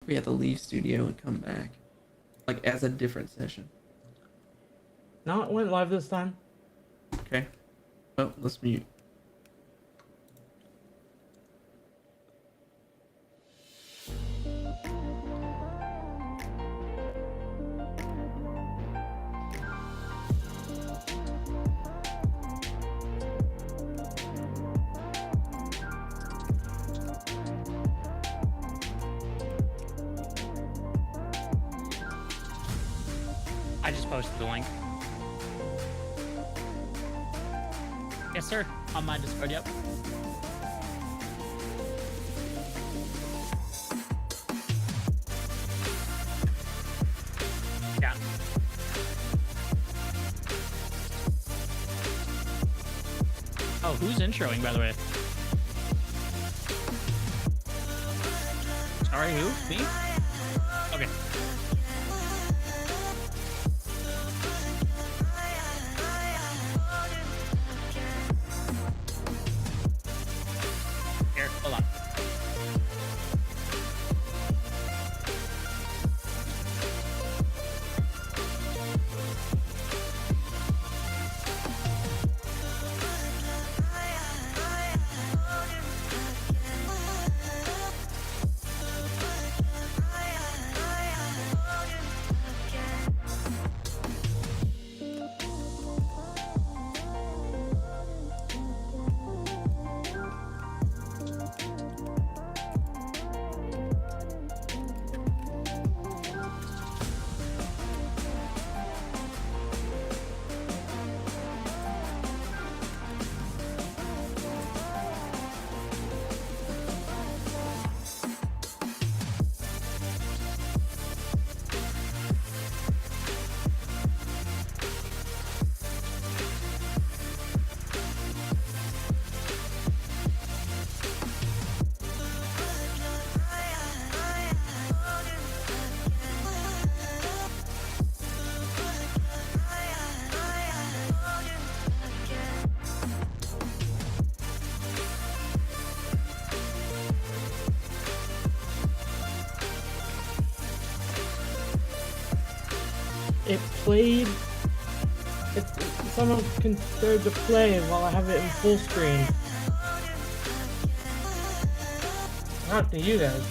we had to leave studio and come back, like as a different session. No, it went live this time. Okay. Oh, let's mute. I just posted the link. Yes, sir. On my Discord, yep. Yeah. Oh, who's introing, by the way? Sorry, who? Me? Okay. Here, hold on. It played. It's somehow considered to play while I have it in full screen. Not to you guys.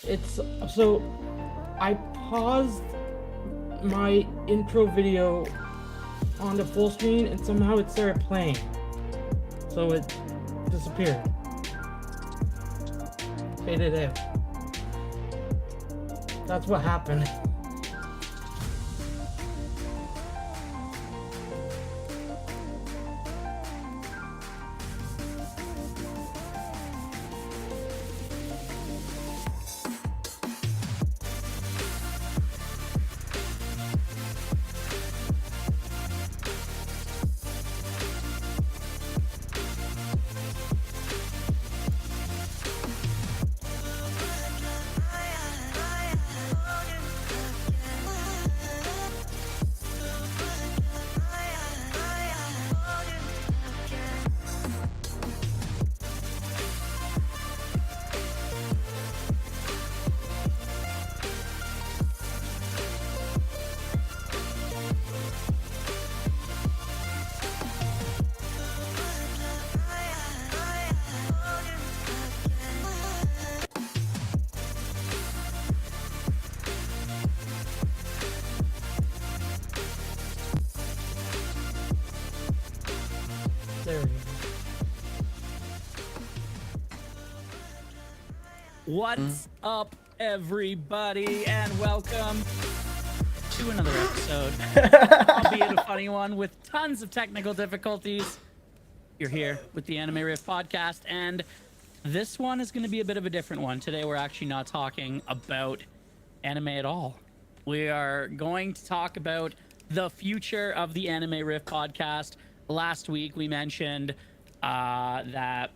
It's so I paused my intro video on the full screen and somehow it started playing. So it disappeared. Faded out. That's what happened. There we go. What's up, everybody, and welcome to another episode, albeit a funny one with tons of technical difficulties. You're here with the Anime Riff podcast, and this one is going to be a bit of a different one. Today, we're actually not talking about anime at all. We are going to talk about the future of the Anime Riff podcast. Last week, we mentioned that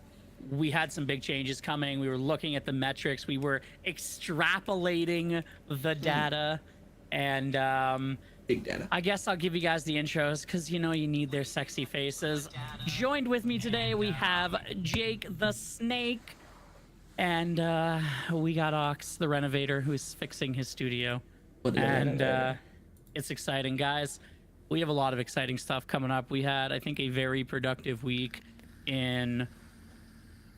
we had some big changes coming. We were looking at the metrics. We were extrapolating the data. And Big data. I guess I'll give you guys the intros because you know you need their sexy faces. Joined with me today, we have Jake the Snake, and we got Ox the Renovator, who's fixing his studio. What is And that? it's exciting, guys. We have a lot of exciting stuff coming up. We had, I think, a very productive week in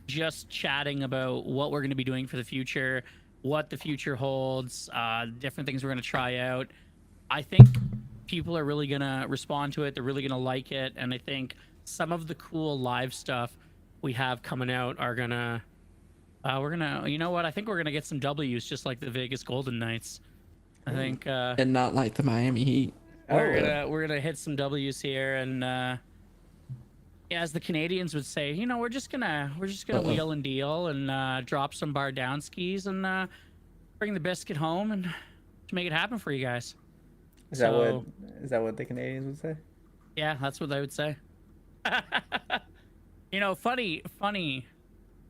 just chatting about what we're going to be doing for the future, what the future holds, different things we're going to try out. I think people are really going to respond to it. They're really going to like it. And I think some of the cool live stuff we have coming out are going to, you know what? I think we're going to get some W's just like the Vegas Golden Knights. I think And not like the Miami Heat. we're gonna hit some W's here, and yeah, as the Canadians would say, you know, we're just gonna wheel and deal and drop some bar down skis and bring the biscuit home and to make it happen for you guys. Is that So- what the Canadians would say? Yeah, that's what they would say. You know, funny.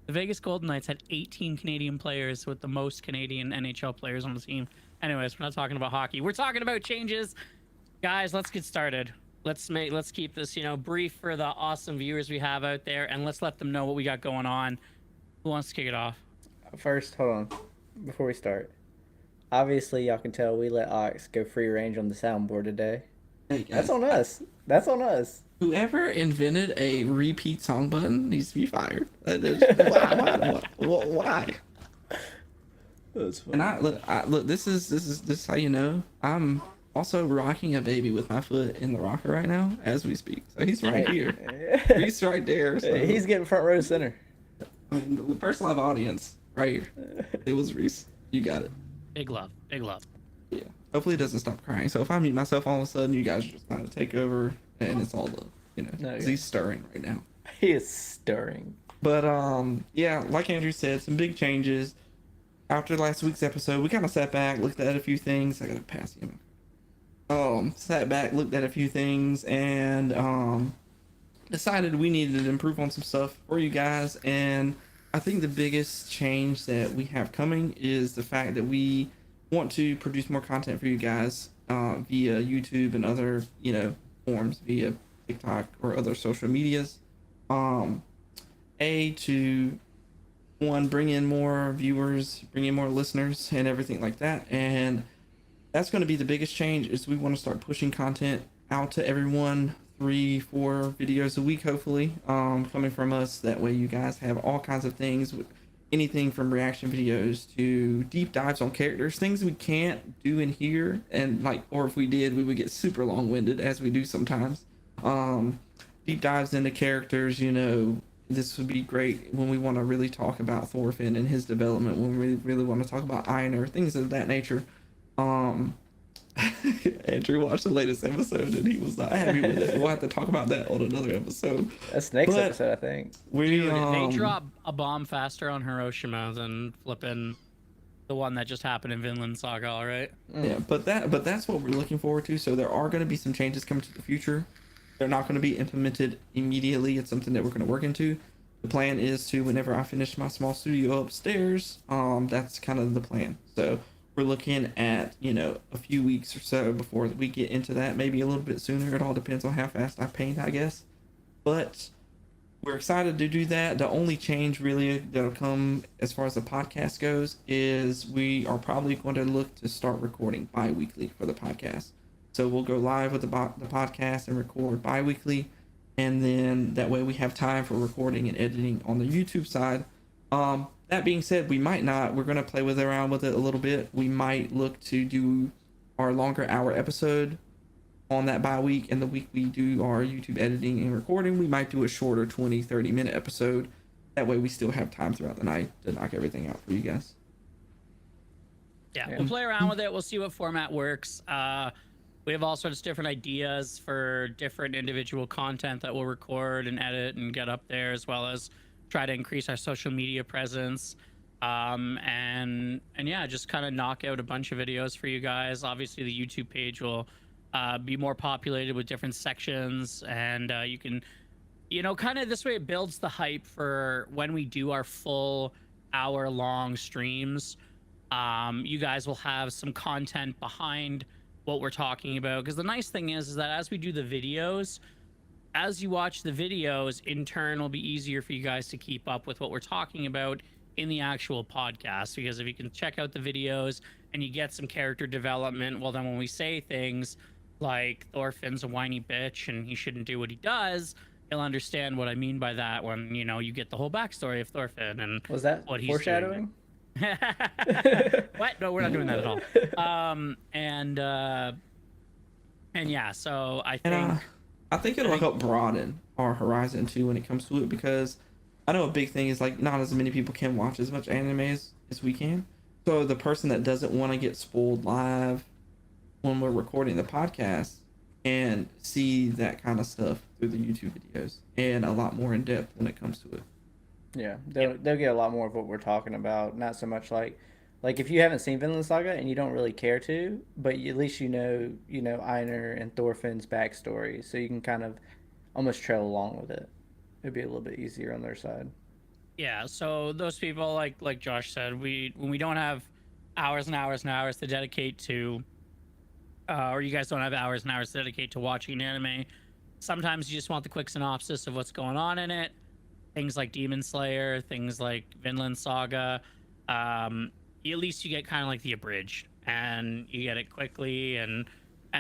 The Vegas Golden Knights had 18 Canadian players with the most Canadian NHL players on the team. Anyways, we're not talking about hockey. We're talking about changes. Guys, let's get started. Let's keep this, you know, brief for the awesome viewers we have out there, and let's let them know what we got going on. Who wants to kick it off? First, hold on. Before we start, obviously y'all can tell we let Ox go free range on the soundboard today. Hey, That's guys, on us. That's on us. whoever invented a repeat song button needs to be fired. That is, why? That's And look. This is how you know I'm also rocking a baby with my foot in the rocker right now as we speak. So he's right here. He's right there. So, He's getting front row center. I mean, the first live audience right here. It was Reese. You got it. Big love. Yeah. Hopefully it doesn't stop crying. So if I mute myself all of a sudden, you guys just kind of take over, and it's all love. You know, 'cause Okay. he's stirring right now. He is stirring. But yeah, like Andrew said, some big changes. After last week's episode, we kind of sat back, looked at a few things. I gotta pass him. Sat back, looked at a few things, and decided we needed to improve on some stuff for you guys. And I think the biggest change that we have coming is the fact that we want to produce more content for you guys via YouTube and other, you know, forms, via TikTok or other social medias. To one, bring in more viewers, bring in more listeners and everything like that. And that's going to be the biggest change is we want to start pushing content out to everyone, 3-4 videos a week, hopefully, coming from us. That way you guys have all kinds of things, anything from reaction videos to deep dives on characters, things we can't do in here. And like, or if we did, we would get super long-winded as we do sometimes. Deep dives into characters, you know, this would be great when we want to really talk about Thorfinn and his development, when we really want to talk about Einar, things of that nature. Andrew watched the latest episode and he was not happy with it. We'll have to talk about that on another episode. That's next But- episode, I think. We Dude, they drop a bomb faster on Hiroshima than flipping the one that just happened in Vinland Saga, all right? Yeah, but that's what we're looking forward to. So there are going to be some changes coming to the future. They're not going to be implemented immediately. It's something that we're going to work into. The plan is to, whenever I finish my small studio upstairs, that's kind of the plan. So we're looking at, you know, a few weeks or so before we get into that. Maybe a little bit sooner. It all depends on how fast I paint, I guess. But we're excited to do that. The only change really that'll come as far as the podcast goes is we are probably going to look to start recording bi-weekly for the podcast. So we'll go live with the podcast and record bi-weekly, and then that way we have time for recording and editing on the YouTube side. That being said, we might not. We're going to play around with it a little bit. We might look to do our longer hour episode on that bi-week, and the week we do our YouTube editing and recording, we might do a shorter 20-30 minute episode. That way we still have time throughout the night to knock everything out for you guys. Yeah, Yeah. we'll play around with it. We'll see what format works. We have all sorts of different ideas for different individual content that we'll record and edit and get up there, as well as try to increase our social media presence. And yeah, just kind of knock out a bunch of videos for you guys. Obviously, the YouTube page will be more populated with different sections, and you can, you know, kind of this way it builds the hype for when we do our full hour-long streams. You guys will have some content behind what we're talking about. Because the nice thing is that as we do the videos, as you watch the videos, in turn, will be easier for you guys to keep up with what we're talking about in the actual podcast. Because if you can check out the videos and you get some character development, well, then when we say things like Thorfinn's a whiny bitch and he shouldn't do what he does, you'll understand what I mean by that when, you know, you get the whole backstory of Thorfinn and Was that what he's foreshadowing? What? No, we're not doing that at all. And yeah, so I think And I think it'll help broaden our horizon too when it comes to it, because I know a big thing is like not as many people can watch as much anime as we can. So the person that doesn't want to get spoiled live when we're recording the podcast and see that kind of stuff through the YouTube videos and a lot more in depth when it comes to it. Yeah, they'll get a lot more of what we're talking about. Not so much like if you haven't seen Vinland Saga and you don't really care to, but at least you know Einar and Thorfinn's backstory, so you can kind of almost trail along with it. It'd be a little bit easier on their side. yeah, so those people like Josh said, when we don't have hours and hours and hours to dedicate to or you guys don't have hours and hours to dedicate to watching an anime, sometimes you just want the quick synopsis of what's going on in it. Things like Demon Slayer, things like Vinland Saga, at least you get kind of like the abridged and you get it quickly, and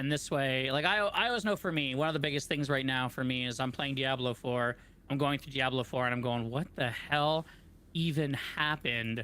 this way, like I always know, for me, one of the biggest things right now for me is I'm playing Diablo 4. I'm going through Diablo 4 and I'm going, what the hell even happened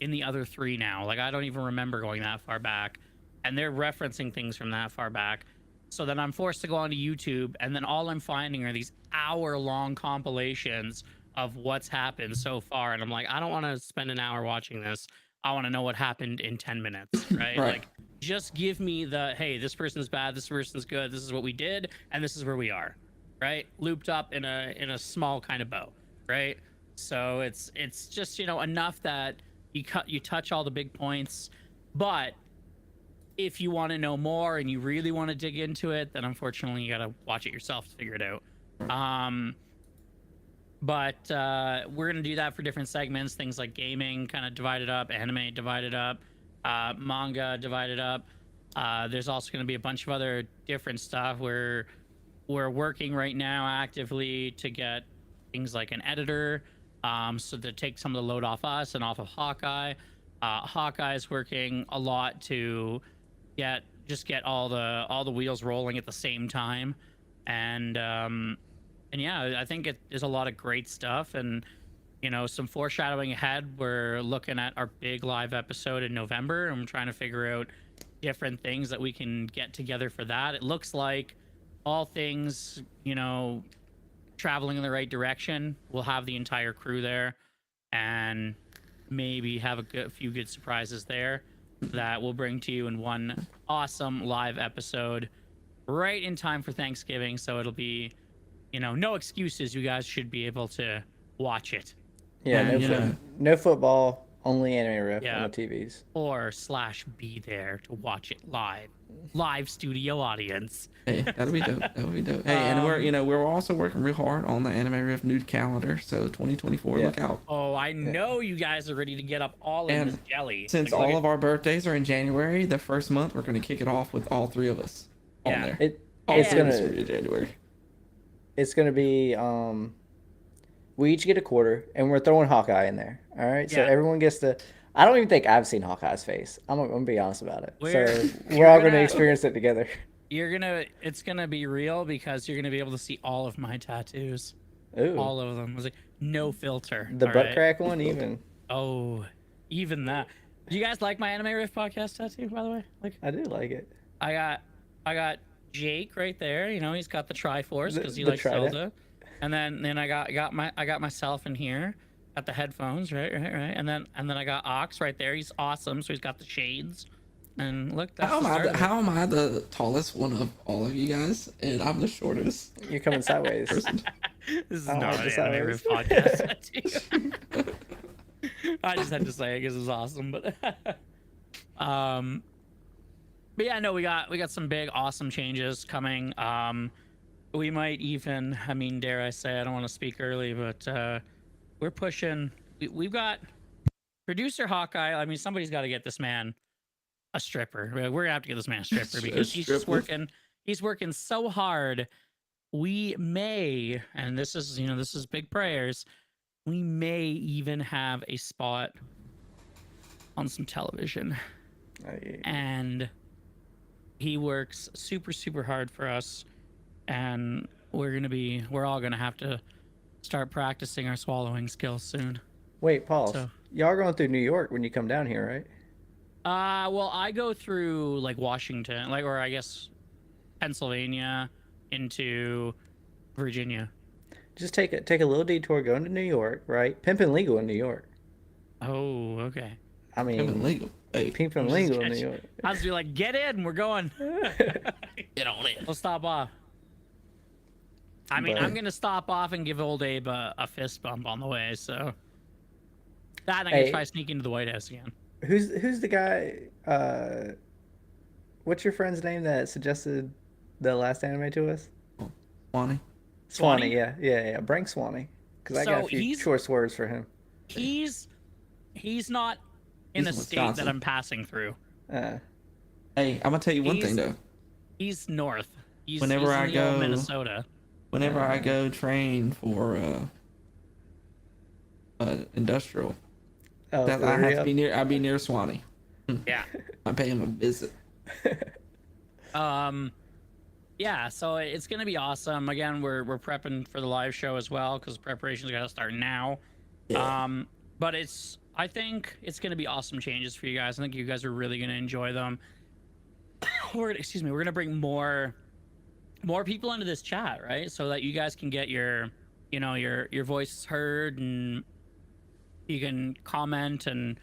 in the other 3 now? Like, I don't even remember going that far back, and they're referencing things from that far back. So then I'm forced to go onto YouTube, and then all I'm finding are these hour-long compilations of what's happened so far, and I'm like, I don't want to spend an hour watching this. I want to know what happened in 10 minutes, right? Right. Like, just give me the, hey, this person's bad, this person's good, this is what we did, and this is where we are, right? Looped up in a small kind of bow, right? So it's just, you know, enough that you touch all the big points, but if you want to know more and you really want to dig into it, then unfortunately you got to watch it yourself to figure it out. But we're going to do that for different segments, things like gaming kind of divided up, anime divided up, manga divided up. There's also going to be a bunch of other different stuff where we're working right now actively to get things like an editor, so to take some of the load off us and off of Hawkeye. Hawkeye is working a lot to get all the wheels rolling at the same time, and yeah, I think there's a lot of great stuff, and you know, some foreshadowing ahead. We're looking at our big live episode in November, and I'm trying to figure out different things that we can get together for that. It looks like all things, you know, traveling in the right direction. We'll have the entire crew there, and maybe have a few good surprises there that we'll bring to you in one awesome live episode right in time for Thanksgiving. So it'll be, you know, no excuses. You guys should be able to watch it. Yeah, And, you know, no football, only anime riff Yeah. on the TVs. Or / be there to watch it live studio audience. hey, that'll be dope. That'll be dope. Hey, and we're also working real hard on the Anime Riff nude calendar. So 2024, Yeah. look out. Oh, I know you guys are ready to get up all in And this jelly. Since Like, all look of our birthdays are in January, the first month we're going to kick it off with all 3 of us on Yeah. there. Oh, It's yeah. gonna January. be we each get a quarter, and we're throwing Hawkeye in there. All right, so Yeah. everyone gets to. I don't even think I've seen Hawkeye's face. I'm gonna be honest about it. We're We're all gonna gonna- experience it together. it's gonna be real because you're gonna be able to see all of my tattoos, Ooh, all of them. It was like no filter. the all butt right? crack one even. Oh, even that. Do you guys like my Anime Riff podcast tattoo? By the way, like I do like it. I got Jake right there. You know, he's got the Triforce The- because he the likes trident. Zelda. And then I got myself in here, got the headphones, right, and then I got Ox right there. He's awesome, so he's got the shades. And look, that's How the am, start of it. how am I the tallest one of all of you guys? And I'm the shortest You're coming sideways. person. This is I don't not like an the Anime Riff podcast tattoo. I just had to say it because it's awesome, but yeah, no, we got some big awesome changes coming. We might even, I mean, dare I say, I don't want to speak early, but we're pushing. We've got producer Hawkeye. I mean, somebody's got to get this man a stripper. We're gonna have to get this man a stripper because he's just Stripper. working. He's working so hard. We may, and this is big prayers. We may even have a spot on some television, and he works super super hard for us, and we're all gonna have to start practicing our swallowing skills soon. Wait, Paul. So- Y'all are going through New York when you come down here, right? Well, I go through like Washington, or I guess Pennsylvania into Virginia. Just take a little detour going to New York, right? Pimpin' legal in New York. Oh, okay. I mean, Pimpin' legal. Hey, pimpin' legal in New York. I was be like, get in, we're going. get on it. We'll stop off. I mean, But- I'm gonna stop off and give old Abe a fist bump on the way. So that I'm Hey. gonna try sneaking into the White House again. Who's the guy? What's your friend's name that suggested the last anime to us? Swanee. Swanee. Yeah. Bring Swanee, because I got So a few he's- choice words for him. He's not in He's a in state Wisconsin. that I'm passing through. Uh, Hey, I'm gonna tell you one He's- thing though. He's north. He's Whenever he's in I the old go- Minnesota. Whenever I go train for industrial, oh, that for I have real? to be near. I be near Swanee. Yeah. I pay him a visit. Yeah, so it's gonna be awesome. Again, we're prepping for the live show as well because preparations gotta start now. Yeah. But I think it's gonna be awesome changes for you guys. I think you guys are really gonna enjoy them. We're gonna bring more people into this chat, right? So that you guys can get your voice heard, and you can comment and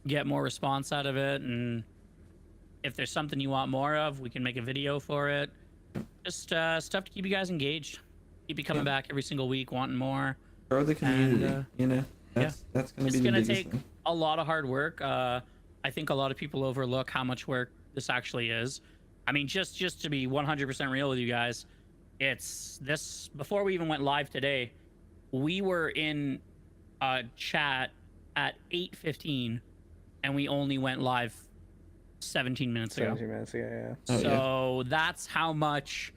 get more response out of it. And if there's something you want more of, we can make a video for it. Just stuff to keep you guys engaged, keep you coming back every single week wanting more. Grow the community. And, You know, that's gonna It's be the gonna biggest take thing. a lot of hard work. I think a lot of people overlook how much work this actually is. I mean, just to be 100% real with you guys, it's this. Before we even went live today, we were in a chat at 8:15, and we only went live 17 minutes ago. 17 minutes ago, yeah. Oh, yeah. So that's how much,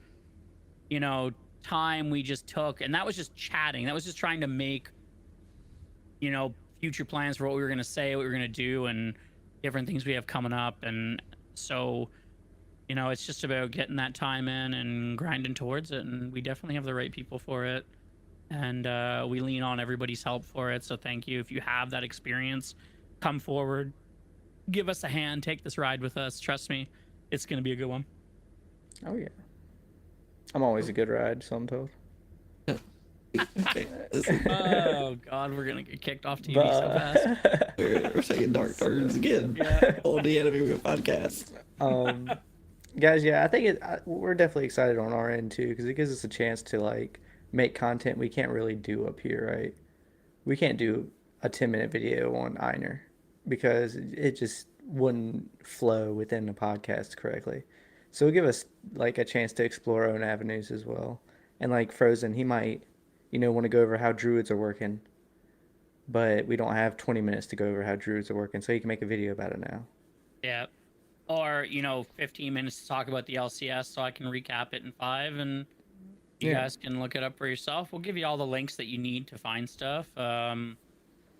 time we just took. And that was just chatting. That was just trying to make, future plans for what we were going to say, what we were going to do, and different things we have coming up. And so, it's just about getting that time in and grinding towards it. And we definitely have the right people for it. And we lean on everybody's help for it. So thank you. If you have that experience, come forward. Give us a hand. Take this ride with us. Trust me, it's going to be a good one. Oh yeah. I'm always a good ride, so I'm told. Okay, listen, Oh God, we're gonna get kicked off TV so fast. we're taking dark turns again. Yeah. On the Anime Wheel podcast. Guys, yeah, I think we're definitely excited on our end too, because it gives us a chance to like make content we can't really do up here, right? We can't do a 10-minute video on Einer because it just wouldn't flow within the podcast correctly. So it'll give us like a chance to explore our own avenues as well. And like Frozen, he might, want to go over how druids are working, but we don't have 20 minutes to go over how druids are working, so he can make a video about it now. Yeah. Or 15 minutes to talk about the LCS, so I can recap it in 5, and you Yeah. guys can look it up for yourself. We'll give you all the links that you need to find stuff.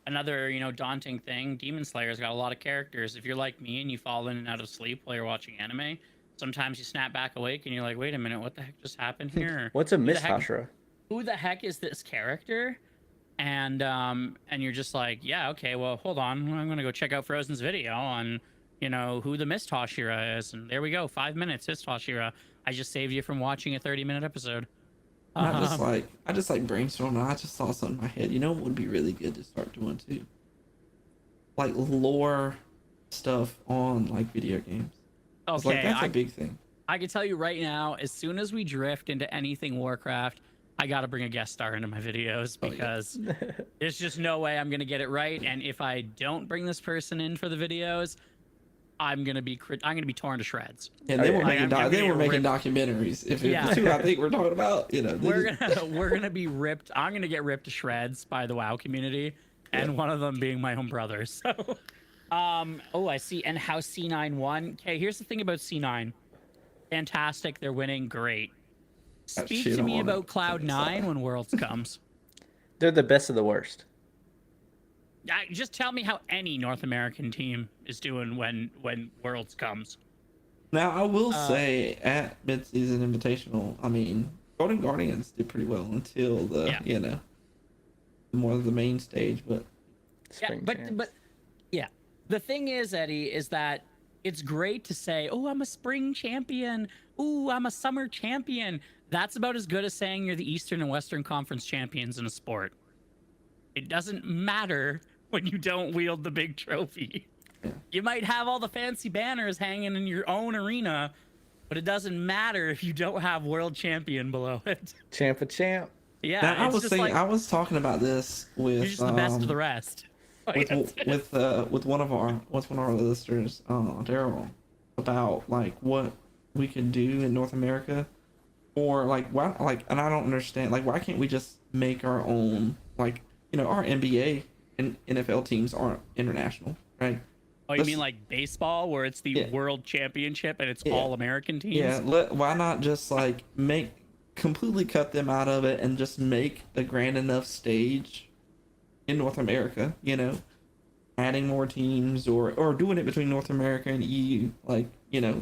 Another daunting thing, Demon Slayer's got a lot of characters. If you're like me and you fall in and out of sleep while you're watching anime, sometimes you snap back awake and you're like, wait a minute, what the heck just happened here? What's a Who the heck- Mistashra? Who the heck is this character? And you're just like, yeah, okay, well, hold on, I'm gonna go check out Frozen's video on who the Mist Hashira is, and there we go, 5 minutes. Mist Hashira. I just saved you from watching a 30-minute episode. I just like brainstorming. I just saw something in my head. You know what would be really good to start doing too? Like lore stuff on like video games. It's Okay, like that's a big thing. I can tell you right now, as soon as we drift into anything Warcraft, I gotta bring a guest star into my videos Oh, yeah. because there's just no way I'm gonna get it right. And if I don't bring this person in for the videos, I'm gonna be torn to shreds. And then yeah. we're making I'm gonna then we're get making documentaries. If it's who I think we're talking about, We're gonna be ripped. I'm gonna get ripped to shreds by the WoW community, and one of them being my own brother. So Oh, I see. And how C9 won. Okay, here's the thing about C9. Fantastic. They're winning. Great. That Speak shit to me on about it. Cloud9 when Worlds comes. They're the best of the worst. Just tell me how any North American team is doing when Worlds comes. Now I will Uh, say at midseason invitational, I mean, Golden Guardians did pretty well until the Yeah. more of the main stage, but Yeah, Spring but champs. but yeah, the thing is, Eddie, is that it's great to say, "Oh, I'm a spring champion. Ooh, I'm a summer champion." That's about as good as saying you're the Eastern and Western Conference champions in a sport. It doesn't matter when you don't wield the big trophy. Yeah. You might have all the fancy banners hanging in your own arena, but it doesn't matter if you don't have world champion below it. Champ a champ. Yeah, now, I it's was just thinking, like I was talking about this with you're just the best of the rest. with one of our listeners, Daryl, about like what we could do in North America, or like why, like, and I don't understand, like, why can't we just make our own, like, our NBA and NFL teams aren't international, right? Oh, you Let's- mean like baseball, where it's the Yeah. world championship and it's Yeah. all American teams? Yeah, why not just like completely cut them out of it and just make a grand enough stage in North America, adding more teams or doing it between North America and EU, like,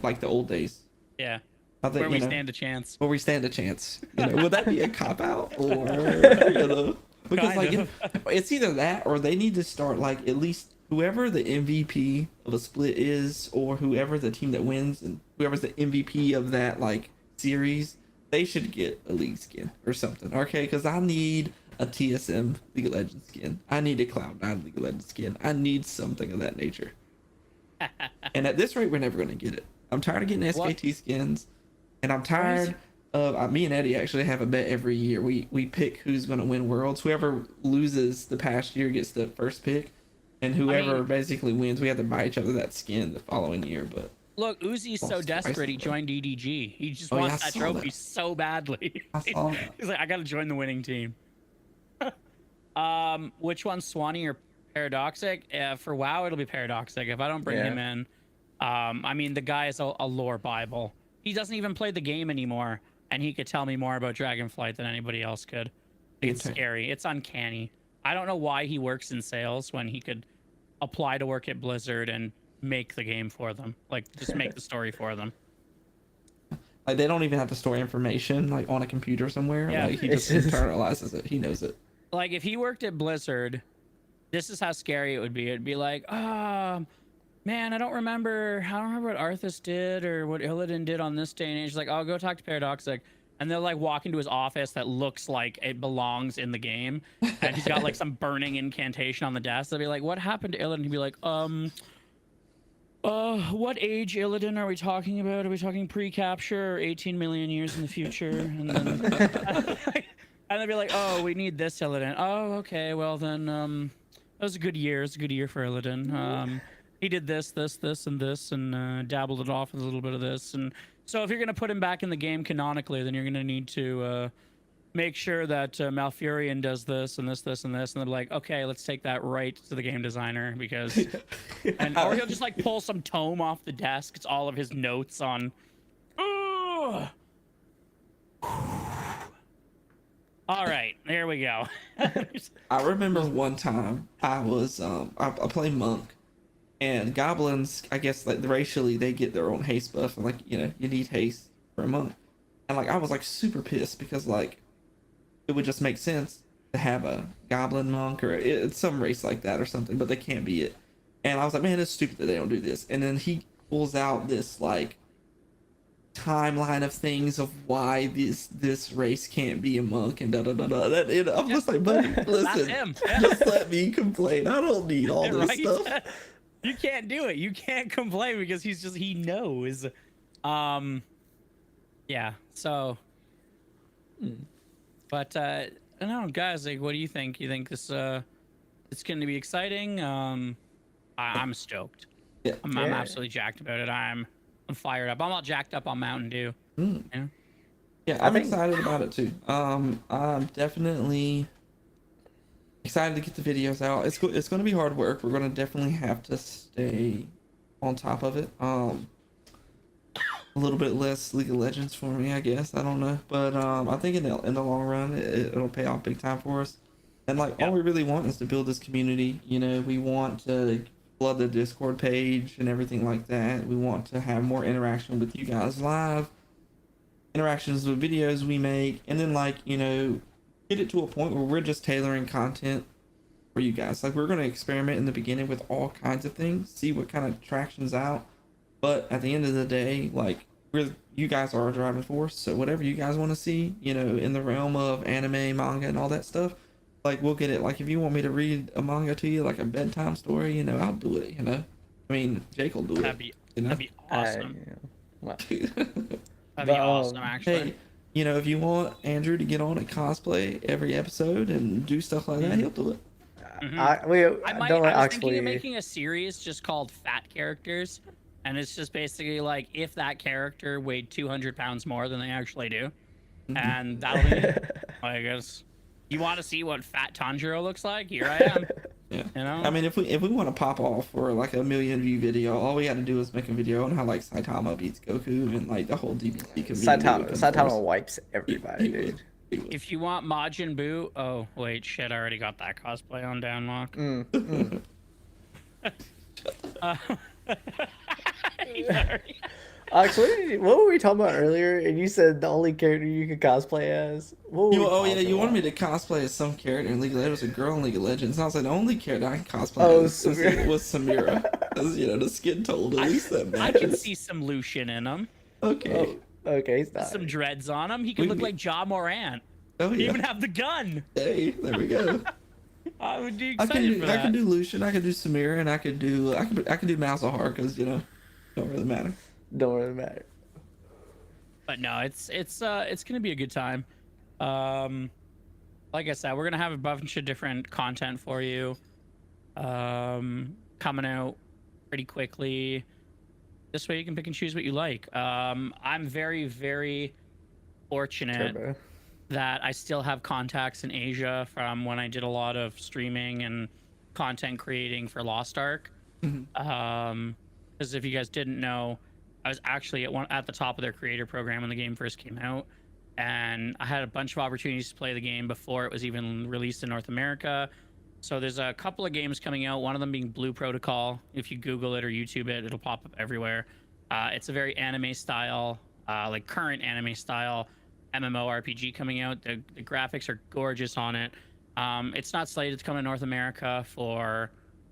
like the old days. Yeah. I think, Where we stand a chance. where we stand a chance. Would that be a cop out or because Kind like of. it's either that or they need to start like at least whoever the MVP of a split is, or whoever the team that wins and whoever's the MVP of that like series, they should get a league skin or something. Okay, because I need a TSM League of Legends skin. I need a Cloud9 League of Legends skin. I need something of that nature. And at this rate, we're never going to get it. I'm tired of getting SKT skins, and I'm tired of me and Eddie actually have a bet every year. We pick who's going to win Worlds. Whoever loses the past year gets the first pick, and whoever basically wins, we have to buy each other that skin the following year. But Look, Uzi's so Lost twice desperate he already. joined EDG. He just Oh, yeah, wants I that saw trophy that. so badly. I saw that. He's like, I gotta join the winning team. Which one's Swanee or Paradoxic? For WoW, it'll be Paradoxic. If I don't bring Yeah. him in, I mean, the guy is a lore bible. He doesn't even play the game anymore, and he could tell me more about Dragonflight than anybody else could. It's Okay. scary. It's uncanny. I don't know why he works in sales when he could apply to work at Blizzard and make the game for them. Like, just make the story for them. like they don't even have to store information like on a computer somewhere. Yeah. Like he just It's just- internalizes it. He knows it. Like, if he worked at Blizzard, this is how scary it would be. It'd be like, man, I don't remember what Arthas did or what Illidan did on this day and age. Like, I'll go talk to Paradoxic. And they'll like walk into his office that looks like it belongs in the game. And he's got like some burning incantation on the desk. They'll be like, what happened to Illidan? He'd be like, what age Illidan are we talking about? Are we talking pre-capture or 18 million years in the future? And then and they'd be like, oh, we need this Illidan. Oh, okay, well then, that was a good year. It's a good year for Illidan. He did this, and this, and dabbled it off with a little bit of this. And so if you're gonna put him back in the game canonically, then you're gonna need to make sure that Malfurion does this and this, and this. And they're like, okay, let's take that right to the game designer because, or he'll just like pull some tome off the desk. It's all of his notes on. Ugh. All right, there we go. I remember one time I was I play monk, and goblins, I guess like racially they get their own haste buff, and like you need haste for a monk, and like I was like super pissed because like it would just make sense to have a goblin monk or it's some race like that or something, but they can't be it. And I was like, man, it's stupid that they don't do this. And then he pulls out this like timeline of things of why this race can't be a monk and da da da da. I'm just like, buddy, listen, him. just let me complain. I don't need all this Right? stuff. You can't do it. You can't complain because he knows. Yeah. So. But I don't know, guys. Like, what do you think? You think this it's going to be exciting? I'm stoked. Yeah. I'm Yeah. absolutely jacked about it. I'm fired up. I'm all jacked up on Mountain Dew. Mm. You know? Yeah, I'm excited about it too. I'm definitely excited to get the videos out. It's going to be hard work. We're going to definitely have to stay on top of it. A little bit less League of Legends for me, I guess. I don't know, but I think in the long run, it'll pay off big time for us. And like, all we really want is to build this community. You know, we want to flood the Discord page and everything like that. We want to have more interaction with you guys live, interactions with videos we make, and then like, you know, get it to a point where we're just tailoring content for you guys. Like, we're going to experiment in the beginning with all kinds of things, see what kind of traction's out. But at the end of the day, like, you guys are our driving force. So whatever you guys want to see, you know, in the realm of anime, manga, and all that stuff, like, we'll get it. Like, if you want me to read a manga to you, like a bedtime story, you know, I'll do it. You know, I mean, Jake will do it. That'd be you know? that'd be awesome. Yeah. Well, That'd be awesome, actually. Hey, you know, if you want Andrew to get on and cosplay every episode and do stuff like that, he'll do it. Mhm. I I was actually. thinking of making a series just called Fat Characters, and it's just basically like if that character weighed 200 pounds more than they actually do, and that'll be it. I guess. You want to see what Fat Tanjiro looks like? Here I am. Yeah. You know? I mean, if we want to pop off for like a 1 million view video, all we got to do is make a video on how like Saitama beats Goku and like the whole DBZ community. Saitama wipes everybody, dude. If you want Majin Buu, oh wait, shit, I already got that cosplay on downlock. Actually, what were we talking about earlier? And you said the only character you could cosplay as. What were we Oh yeah, talking you wanted me about? to cosplay as some character in League of Legends. It was a girl in League of Legends. And I was like, the only character I can cosplay as Samira. was Samira. Because, you know, the skin told at least that I matters. can see some Lucian in him. Okay. Oh, okay, stop. Some dreads on him. He could We- look like Ja Morant. Oh He yeah. even have the gun. Hey, there we go. I would be I excited for can that. do Lucian. I can do Samira, and I could do Malzahar because, you know, don't really matter. Don't really matter. But no, it's gonna be a good time. Like I said, we're gonna have a bunch of different content for you, coming out pretty quickly. This way you can pick and choose what you like. I'm very, very fortunate Turbo. that I still have contacts in Asia from when I did a lot of streaming and content creating for Lost Ark. Because if you guys didn't know, I was actually at the top of their creator program when the game first came out, and I had a bunch of opportunities to play the game before it was even released in North America. So there's a couple of games coming out, one of them being Blue Protocol. If you Google it or YouTube it, it'll pop up everywhere. It's a very anime style, like current anime style MMORPG coming out. The graphics are gorgeous on it. It's not slated to come to North America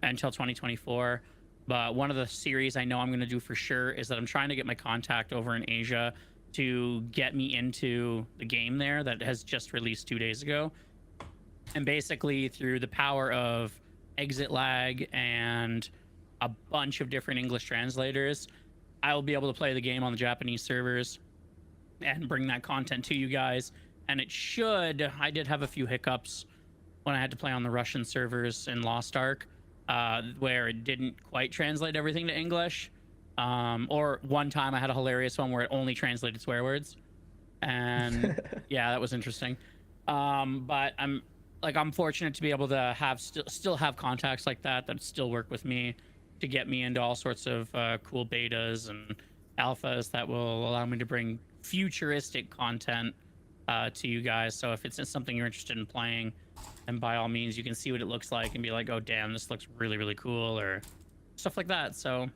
until 2024. But one of the series I know I'm going to do for sure is that I'm trying to get my contact over in Asia to get me into the game there that has just released 2 days ago. And basically, through the power of exit lag and a bunch of different English translators, I will be able to play the game on the Japanese servers and bring that content to you guys. And I did have a few hiccups when I had to play on the Russian servers in Lost Ark, where it didn't quite translate everything to English. Or one time I had a hilarious one where it only translated swear words. And yeah, that was interesting. But I'm fortunate to be able to still have contacts like that still work with me to get me into all sorts of cool betas and alphas that will allow me to bring futuristic content to you guys. So if it's something you're interested in playing, and by all means, you can see what it looks like and be like, oh, damn, this looks really, really cool, or stuff like that. So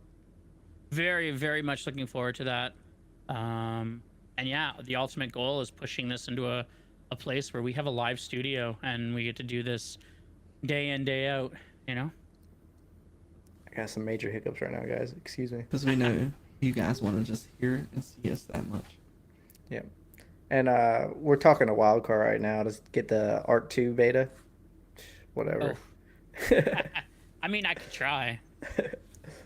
very, very much looking forward to that. And yeah, the ultimate goal is pushing this into a place where we have a live studio and we get to do this day in, day out, you know? I got some major hiccups right now, guys. Excuse me. Because we know you guys want to just hear and see us that much. Yeah. And we're talking to Wildcard right now to get the Arc 2 beta. Whatever. I mean, I could try.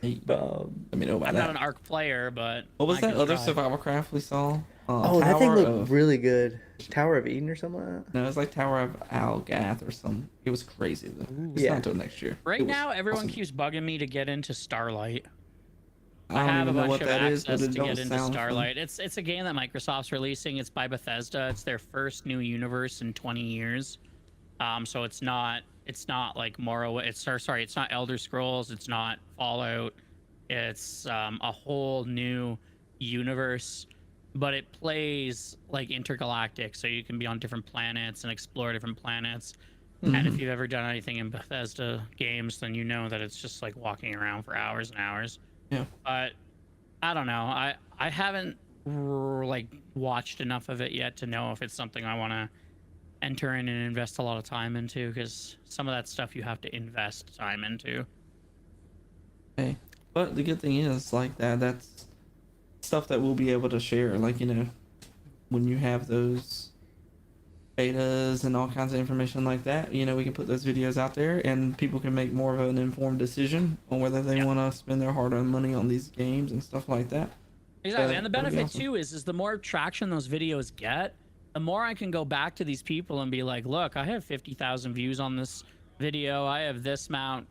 Hey, Um, let me know about I'm that. not an ARC player, but What was I that could other try. survival craft we saw? oh, that thing Tower looked of- really good. Tower of Eden or something like that? No, it's like Tower of Algath or something. It was crazy though. It's Yeah. not until next year. Right It was now, everyone awesome. keeps bugging me to get into Starlight. I I don't have a even know bunch what of that access is, but it to don't get into sound fun. Starlight. It's a game that Microsoft's releasing. It's by Bethesda. It's their first new universe in 20 years. So it's not like Morrowind. It's not Elder Scrolls. It's not Fallout. It's a whole new universe, but it plays like intergalactic, so you can be on different planets and explore different planets. And if you've ever done anything in Bethesda games, then you know that it's just like walking around for hours and hours. Yeah. But I don't know. I haven't like watched enough of it yet to know if it's something I want to enter in and invest a lot of time into, because some of that stuff you have to invest time into. Okay. But the good thing is, like that's stuff that we'll be able to share. Like, when you have those betas and all kinds of information like that, we can put those videos out there and people can make more of an informed decision on whether they want to spend their hard-earned money on these games and stuff like that. Exactly. And the that'd be benefit awesome. too is the more traction those videos get, the more I can go back to these people and be like, look, I have 50,000 views on this video. I have this amount.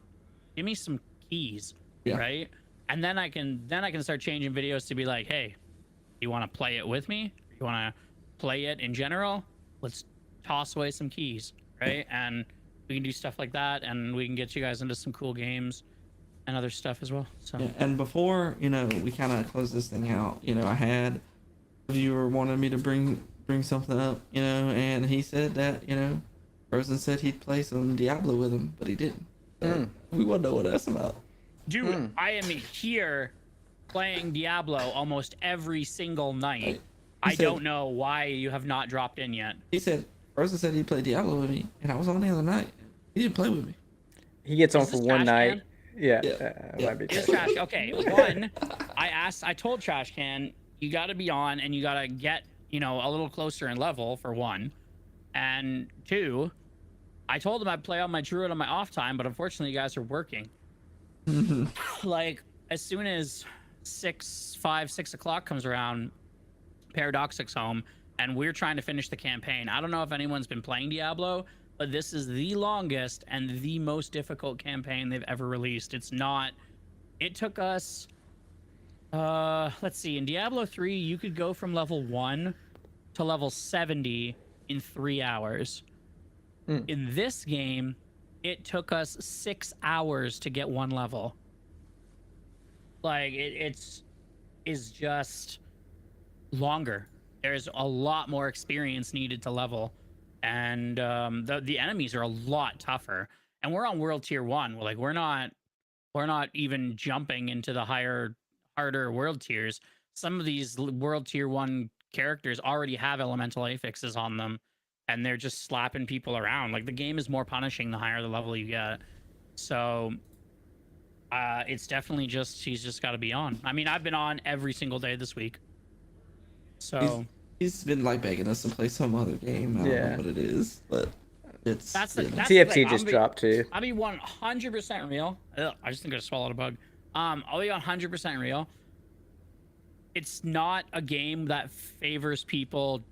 Give me some keys. Yeah. Right. And then I can start changing videos to be like, hey, you want to play it with me? You want to play it in general? Let's toss away some keys. Right. And we can do stuff like that, and we can get you guys into some cool games and other stuff as well. So Yeah, and before we kind of close this thing out, I had a viewer wanted me to bring something up, and he said that Rosen said he'd play some Diablo with him, but he didn't. So we want to know what that's about. dude, I am here playing Diablo almost every single night. Right. I He said- don't know why you have not dropped in yet. He said Rosen said he'd play Diablo with me, and I was on the other night. He didn't play with me. He gets on Is for this one Trash night. Can? Yeah. Yeah. Might be It's trash. trash. Okay, one, I told Trash Can, you got to be on and you got to get, a little closer in level, for one. And two, I told him I'd play on my druid on my off time, but unfortunately you guys are working. Like, as soon as 6 o'clock comes around, Paradoxic's home, and we're trying to finish the campaign. I don't know if anyone's been playing Diablo, but this is the longest and the most difficult campaign they've ever released. It took us, let's see, in Diablo 3, you could go from level 1 to level 70 in 3 hours. In this game, it took us 6 hours to get one level. Like, it's just longer. There's a lot more experience needed to level, and the enemies are a lot tougher. And we're on world tier 1. We're not even jumping into the harder world tiers. Some of these world tier 1 characters already have elemental affixes on them, and they're just slapping people around. Like, the game is more punishing the higher the level you get. So it's definitely he's just got to be on. I mean, I've been on every single day this week. So He's been like begging us to play some other game. I don't know what it is, but it's that's the TFT thing. just dropped too. I'll be 100% real. Ugh, I just think I swallowed a bug. I'll be 100% real. It's not a game that favors people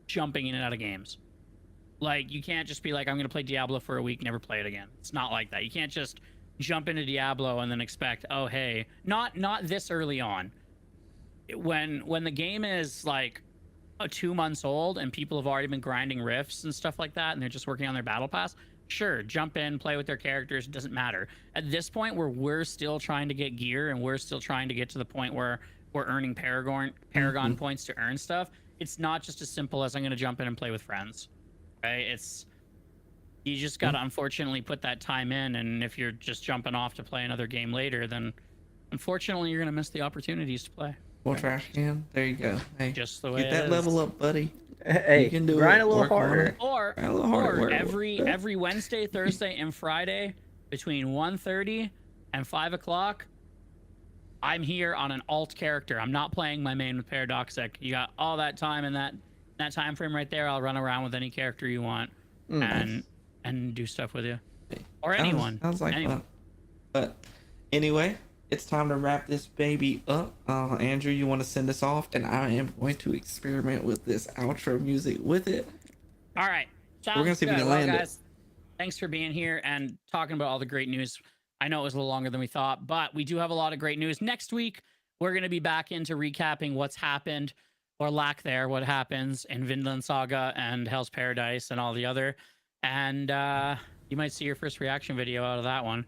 jumping in and out of games. Like, you can't just be like, I'm gonna play Diablo for a week, never play it again. It's not like that. You can't just jump into Diablo and then expect, oh hey, not this early on. When the game is like 2 months old and people have already been grinding rifts and stuff like that, and they're just working on their battle pass, sure, jump in, play with their characters, it doesn't matter. At this point where we're still trying to get gear and we're still trying to get to the point where we're earning Paragon points to earn stuff, it's not just as simple as I'm going to jump in and play with friends, right? You just got to unfortunately put that time in, and if you're just jumping off to play another game later, then unfortunately you're going to miss the opportunities to play. Well, Trash Can, there you go. Hey, Just the way get it that is. level up, buddy. Hey, You can do grind it. a little Work on harder. it. Or Grind a little harder. Work- every Wednesday, Thursday, and Friday between 1:30 and 5 o'clock, I'm here on an alt character. I'm not playing my main with Paradoxic. You got all that time in that time frame right there. I'll run around with any character you want and do stuff with you. Or anyone. Sounds like anyone. fun. But anyway, it's time to wrap this baby up. Andrew, you want to send us off, and I am going to experiment with this outro music with it. All right. We're gonna see if we Sounds can good. land it. Guys, thanks for being here and talking about all the great news. I know it was a little longer than we thought, but we do have a lot of great news. Next week, we're going to be back into recapping what's happened, or lack there, what happens in Vinland Saga and Hell's Paradise and all the other and you might see your first reaction video out of that one.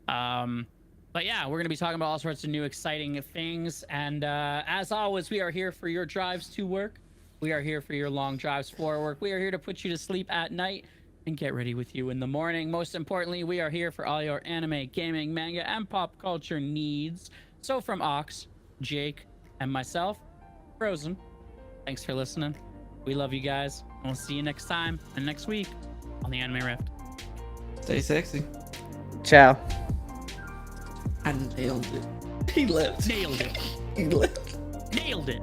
But yeah, we're going to be talking about all sorts of new exciting things. And as always, we are here for your drives to work. We are here for your long drives for work. We are here to put you to sleep at night and get ready with you in the morning. Most importantly, we are here for all your anime, gaming, manga, and pop culture needs. So from Ox, Jake, and myself, Frozen, thanks for listening. We love you guys, and we'll see you next time and next week on the Anime Rift. Stay sexy. Ciao. I nailed it. He left. Nailed it. He left. Nailed it.